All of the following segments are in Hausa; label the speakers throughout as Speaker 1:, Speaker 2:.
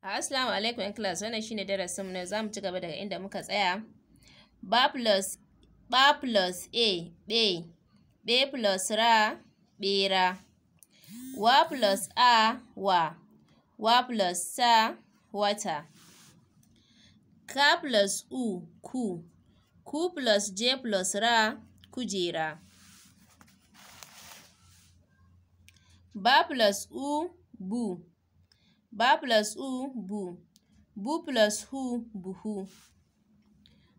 Speaker 1: Assalamu alaikum ‘yan class, wannan shine darasinmu na za mu ci gaba daga inda muka tsaya. Ba plus a, be plus ra, ɓera. Wa plus a, wa plus sa, wata. Ka plus u, ku plus je plus ra, kujera. Ba plus u, bu. Ba plus u, bu. Bu plus hu, buhu.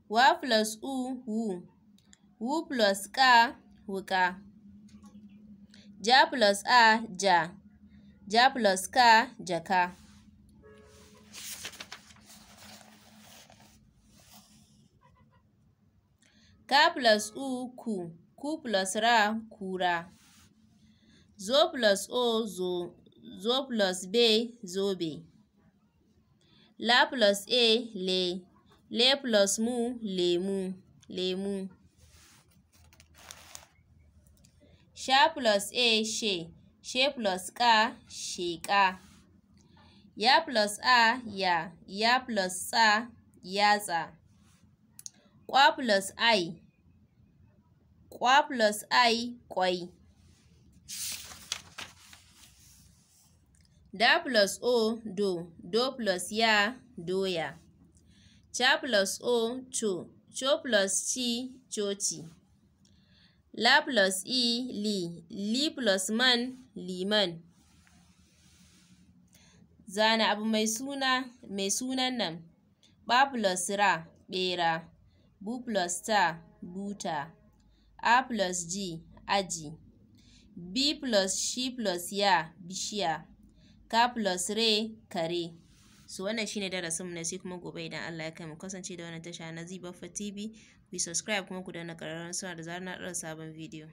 Speaker 1: Wa plus u, wu. Wu plus ka, wuka. Ja plus a, ja. Ja plus ka, jaka. Ka plus u, ku. Ku plus ra, kura. Zo plus o, zo. Zo plus be, zobe. La plus e, le. Le plus mu, lemu, lemu. Sha plus e, she. She plus ka, sheƙa. Ya plus a, ya. Ya plus sa, yatsa. Kwa plus ai. Kwa plus ai, ƙwai. Da plus o, do. Do plus ya, doya. Ca plus o, co. Co plus ci, coci. La plus i, li. Li plus man, liman. Zana abu mai sunan nan. Ba plus ra, ɓera. Bu plus ta, buta. A plus ji, aji. B plus shi plus ya, bishiya. Ka plus re, kare. So wannan shine darasinmu na sai kuma gobe idan Allah ya kai mu kasance da wannan tasha na zeebappahtv. Ku subscribe kuma ku danna ƙararrawar sanarwa da zarar na ɗaura sabon bidiyo.